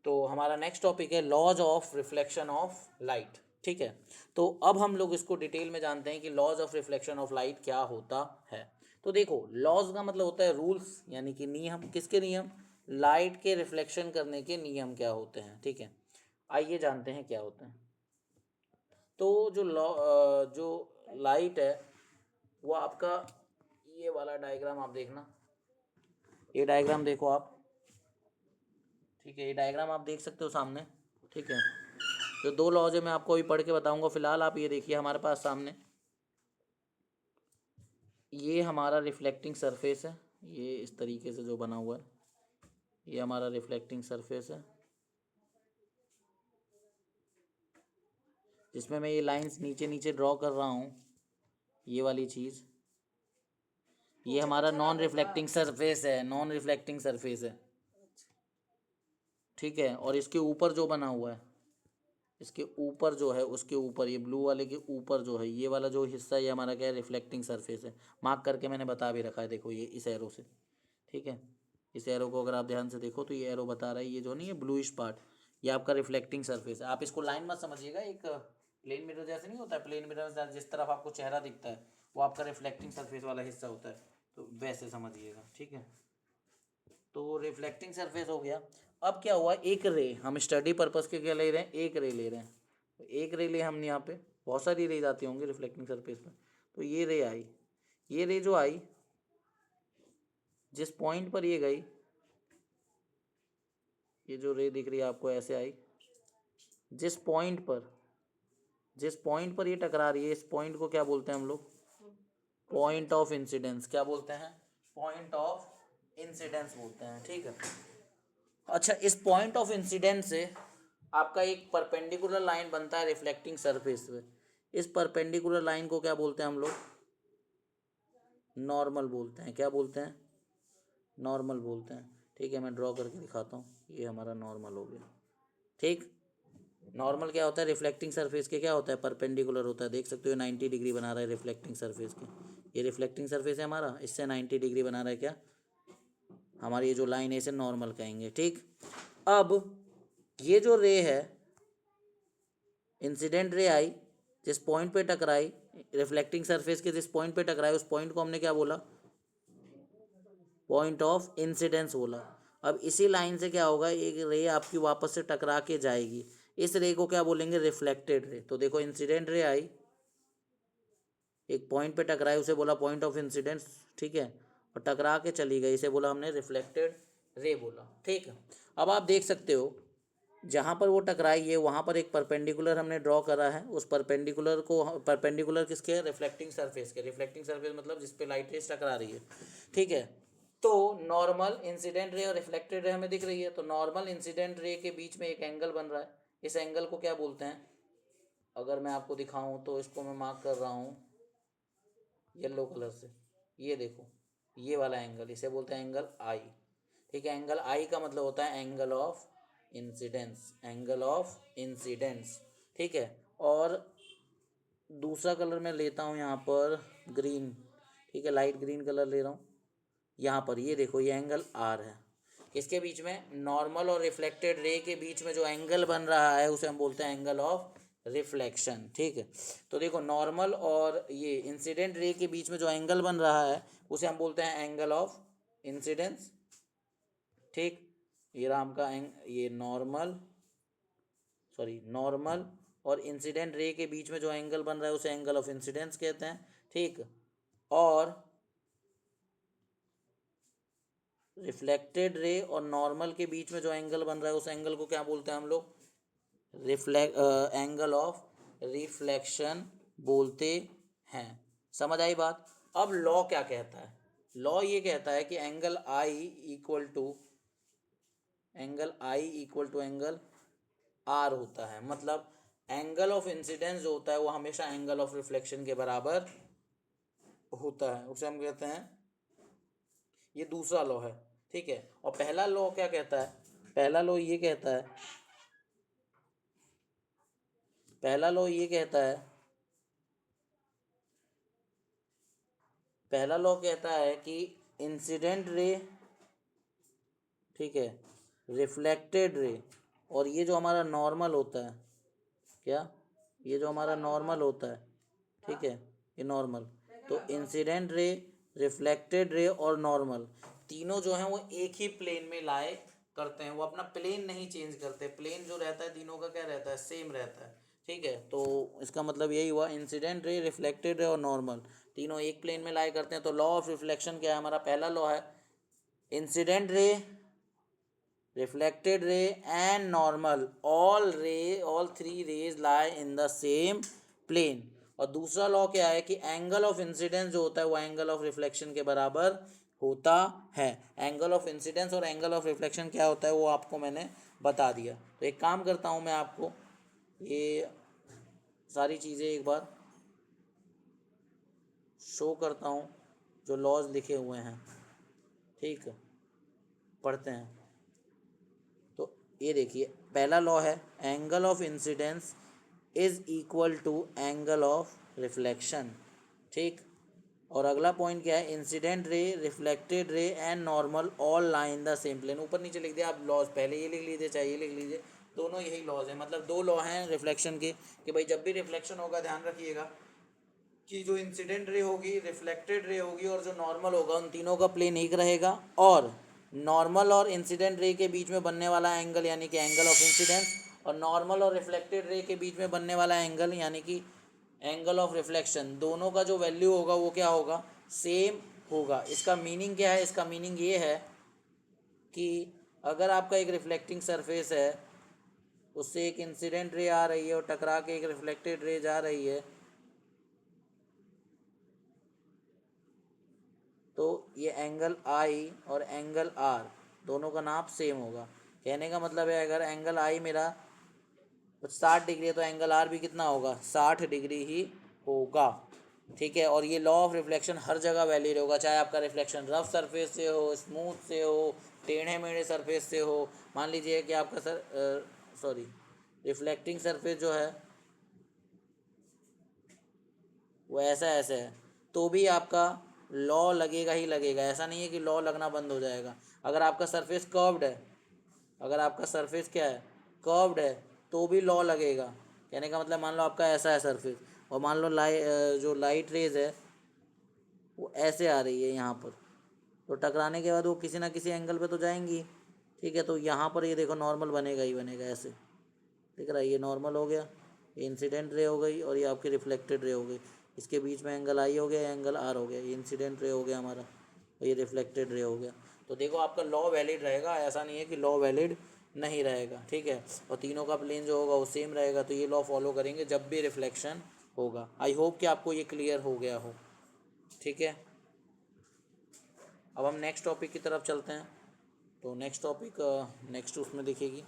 तो हमारा next topic है laws of reflection of light. ठीक है, तो अब हम लोग इसको डिटेल में जानते हैं कि laws of reflection of light क्या होता है। तो देखो, लॉज का मतलब होता है रूल्स, यानी कि नियम। किसके नियम? लाइट के रिफ्लेक्शन करने के नियम क्या होते हैं। ठीक है, आइए जानते हैं क्या होते हैं। तो जो जो लाइट है वो आपका, ये वाला डायग्राम आप देखना, ये डायग्राम देखो आप। ठीक है, ये डायग्राम आप देख सकते हो सामने। ठीक है, जो दो लॉज है मैं आपको अभी पढ़ के बताऊंगा। फिलहाल आप ये देखिए हमारे पास सामने, ये हमारा रिफ्लेक्टिंग सरफेस है। ये इस तरीके से जो बना हुआ है, ये हमारा रिफ्लेक्टिंग सरफेस है, जिसमें मैं ये लाइंस नीचे नीचे ड्रॉ कर रहा हूँ। ये वाली चीज़, ये हमारा नॉन रिफ्लेक्टिंग सरफेस है, नॉन रिफ्लेक्टिंग सरफेस है। ठीक है, और इसके ऊपर जो बना हुआ है, इसके ऊपर जो है, उसके ऊपर ये ब्लू वाले के ऊपर जो है, ये वाला जो हिस्सा, ये हमारा क्या है? रिफ्लेक्टिंग सरफेस है। मार्क करके मैंने बता भी रखा है, देखो ये इस एरो से। ठीक है, इस एरो को अगर आप ध्यान से देखो तो ये एरो बता रहा है, ये जो नहीं है ब्लूइश पार्ट, ये आपका रिफ्लेक्टिंग सरफेस है। आप इसको लाइन मत समझिएगा, एक प्लेन मिरर जैसे नहीं होता है, प्लेन मिरर जिस तरफ आपको चेहरा दिखता है वो आपका रिफ्लेक्टिंग सरफेस वाला हिस्सा होता है, तो वैसे समझिएगा। ठीक है, तो रिफ्लेक्टिंग सरफेस हो गया। अब क्या हुआ, एक रे, हम स्टडी पर्पस के क्या ले रहे हैं? एक रे ले रहे हैं। तो एक रे ले हमने यहाँ पे, बहुत सारी रे आती होंगी रिफ्लेक्टिंग सरफेस पे। तो ये रे आई, ये रे जो आई, जिस पॉइंट पर ये गई, ये जो रे दिख रही है आपको ऐसे आई, जिस पॉइंट पर, जिस पॉइंट पर ये टकरा रही है, इस पॉइंट को क्या बोलते हैं हम लोग? Point of incidence. क्या बोलते हैं? पॉइंट ऑफ इंसिडेंस बोलते हैं। ठीक है, अच्छा, इस पॉइंट ऑफ इंसिडेंस से आपका एक परपेंडिकुलर लाइन बनता है रिफ्लेक्टिंग सरफेस पे। इस परपेंडिकुलर लाइन को क्या बोलते हैं हम लोग? नॉर्मल बोलते हैं। क्या बोलते हैं? नॉर्मल बोलते हैं। ठीक है, मैं ड्रॉ करके दिखाता हूँ, ये हमारा नॉर्मल हो गया। ठीक, नॉर्मल क्या होता है? रिफ्लेक्टिंग सरफेस के क्या होता है? परपेंडिकुलर होता है। देख सकते हो 90 डिग्री बना रहा है रिफ्लेक्टिंग सरफेस के। ये रिफ्लेक्टिंग सरफेस है हमारा, इससे 90 डिग्री बना रहा है क्या? हमारी ये जो लाइन है इसे नॉर्मल कहेंगे। ठीक, अब ये जो रे है, इंसिडेंट रे आई, जिस पॉइंट पे टकराई, रिफ्लेक्टिंग सरफेस के जिस पॉइंट पे टकराई, उस पॉइंट को हमने क्या बोला? पॉइंट ऑफ इंसिडेंस बोला। अब इसी लाइन से क्या होगा, एक रे आपकी वापस से टकरा के जाएगी, इस रे को क्या बोलेंगे? Reflected ray. तो देखो, इंसिडेंट रे आई, एक पॉइंट पे टकराई, उसे बोला पॉइंट ऑफ इंसिडेंस। ठीक है, और टकरा के चली गई, इसे बोला हमने रिफ्लेक्टेड रे बोला। ठीक है, अब आप देख सकते हो जहाँ पर वो टकराई है वहाँ पर एक परपेंडिकुलर हमने ड्रॉ करा है। उस परपेंडिकुलर को, परपेंडिकुलर किसके? रिफ्लेक्टिंग सरफेस के। रिफ्लेक्टिंग सरफेस मतलब जिस पे लाइट रेस टकरा रही है। ठीक है, तो नॉर्मल, इंसिडेंट रे और रिफ्लेक्टेड रे हमें दिख रही है, तो नॉर्मल इंसिडेंट रे के बीच में एक एंगल बन रहा है। इस एंगल को क्या बोलते हैं? अगर मैं आपको दिखाऊं तो इसको मैं मार्क कर रहा हूँ येलो कलर से। ये देखो, ये वाला एंगल, इसे बोलते हैं एंगल आई। ठीक है, एंगल आई का मतलब होता है angle of incidence, angle of incidence. ठीक है, और दूसरा कलर मैं लेता हूँ यहाँ पर ग्रीन। ठीक है, लाइट ग्रीन कलर ले रहा हूँ यहाँ पर। ये देखो, ये एंगल आर है। इसके बीच में, नॉर्मल और रिफ्लेक्टेड रे के बीच में जो एंगल बन रहा है उसे हम बोलते हैं एंगल ऑफ रिफ्लेक्शन। ठीक है, तो देखो, नॉर्मल और ये इंसिडेंट रे के बीच में जो एंगल बन रहा है उसे हम बोलते हैं एंगल ऑफ इंसिडेंस। ठीक, ये राम का ये नॉर्मल, सॉरी, नॉर्मल और इंसिडेंट रे के बीच में जो एंगल बन रहा है उसे एंगल ऑफ इंसिडेंस कहते हैं। ठीक, और रिफ्लेक्टेड रे और नॉर्मल के बीच में जो एंगल बन रहा है उस एंगल को क्या बोलते हैं हम लोग? एंगल ऑफ रिफ्लेक्शन बोलते हैं। समझ आई बात? अब लॉ क्या कहता है? लॉ ये कहता है कि एंगल आई एंगल आर होता है। मतलब एंगल ऑफ इंसिडेंस जो होता है वो हमेशा एंगल ऑफ रिफ्लेक्शन के बराबर होता है, उसे हम कहते हैं, ये दूसरा लॉ है। ठीक है, और पहला लॉ क्या कहता है? पहला लॉ ये कहता है, पहला लॉ ये कहता है, पहला लॉ कहता है कि इंसिडेंट रे, ठीक है, रिफ्लेक्टेड रे और ये जो हमारा नॉर्मल होता है, क्या, ये जो हमारा नॉर्मल होता है, ठीक है, ये नॉर्मल, तो इंसिडेंट रे, रिफ्लेक्टेड रे और नॉर्मल तीनों जो हैं वो एक ही प्लेन में लाए करते हैं, वो अपना प्लेन नहीं चेंज करते, प्लेन जो रहता है तीनों का क्या रहता है, सेम रहता है, ठीक है। तो इसका मतलब यही हुआ, इंसिडेंट रे, रिफ्लेक्टेड रे और नॉर्मल तीनों एक प्लेन में लाए करते हैं। तो लॉ ऑफ रिफ्लेक्शन क्या है, हमारा पहला लॉ है, incident ray, reflected ray and normal all three rays lie in the same plane। और दूसरा लॉ क्या है कि एंगल ऑफ इंसिडेंस जो होता है वो एंगल ऑफ रिफ्लेक्शन के बराबर होता है। एंगल ऑफ इंसिडेंस और एंगल ऑफ रिफ्लेक्शन क्या होता है वो आपको मैंने बता दिया। तो एक काम करता हूँ, मैं आपको ये सारी चीज़ें एक बार शो करता हूँ जो लॉज लिखे हुए हैं, ठीक है, पढ़ते हैं। तो ये देखिए, पहला लॉ है angle of incidence is equal to angle of reflection, ठीक। और अगला पॉइंट क्या है, incident ray, reflected ray and normal all lie in the same plane. ऊपर नीचे लिख दिया आप लॉज, पहले ये लिख लीजिए चाहे ये लिख लीजिए, दोनों यही लॉज हैं, मतलब दो लॉ हैं रिफ्लेक्शन के, कि भाई जब भी रिफ्लेक्शन होगा ध्यान रखिएगा कि जो इंसिडेंट रे होगी, रिफ्लेक्टेड रे होगी और जो नॉर्मल होगा, उन तीनों का प्लेन एक रहेगा। और नॉर्मल और इंसिडेंट रे के बीच में बनने वाला एंगल यानी कि एंगल ऑफ इंसिडेंस, और नॉर्मल और रिफ्लेक्टेड रे के बीच में बनने वाला एंगल यानी कि एंगल ऑफ रिफ्लेक्शन, दोनों का जो वैल्यू होगा वो क्या होगा, सेम होगा। इसका मीनिंग क्या है, इसका मीनिंग ये है कि अगर आपका एक रिफ्लेक्टिंग सरफेस है, उससे एक इंसिडेंट रे आ रही है और टकरा के एक रिफ्लेक्टेड रे जा रही है, तो ये एंगल आई और एंगल आर दोनों का नाप सेम होगा। कहने का मतलब है अगर एंगल आई मेरा 60 डिग्री है तो एंगल आर भी कितना होगा, 60 डिग्री ही होगा, ठीक है। और ये लॉ ऑफ रिफ्लेक्शन हर जगह वैलिड होगा, चाहे आपका रिफ्लेक्शन रफ सरफेस से हो, स्मूथ से हो, टेढ़े मेढ़े सरफेस से हो। मान लीजिए कि आपका रिफ्लेक्टिंग सरफेस जो है वो ऐसा ऐसा है, तो भी आपका लॉ लगेगा ही लगेगा, ऐसा नहीं है कि लॉ लगना बंद हो जाएगा। अगर आपका सरफेस कर्व्ड है, अगर आपका सरफेस क्या है, कर्व्ड है, तो भी लॉ लगेगा। कहने का मतलब मान लो आपका ऐसा है सरफेस, और मान लो जो लाइट रेज है वो ऐसे आ रही है यहाँ पर, तो टकराने के बाद वो किसी ना किसी एंगल पे तो जाएंगी, ठीक है। तो यहाँ पर ये देखो नॉर्मल बनेगा ही बनेगा, ऐसे दिख रहा है, ये नॉर्मल हो गया, ये इंसिडेंट रे हो गई और ये आपकी रिफ्लेक्टेड रे हो गई। इसके बीच में एंगल आई हो गया, एंगल आर हो गया, ये इंसिडेंट रे हो गया हमारा और ये रिफ्लेक्टेड रे हो गया। तो देखो आपका लॉ वैलिड रहेगा, ऐसा नहीं है कि लॉ वैलिड नहीं रहेगा, ठीक है। और तीनों का प्लेन जो होगा वो सेम रहेगा, तो ये लॉ फॉलो करेंगे जब भी रिफ्लेक्शन होगा। आई होप कि आपको ये क्लियर हो गया हो, ठीक है। अब हम नेक्स्ट टॉपिक की तरफ चलते हैं। तो नेक्स्ट टॉपिक नेक्स्ट उसमें दिखेगी।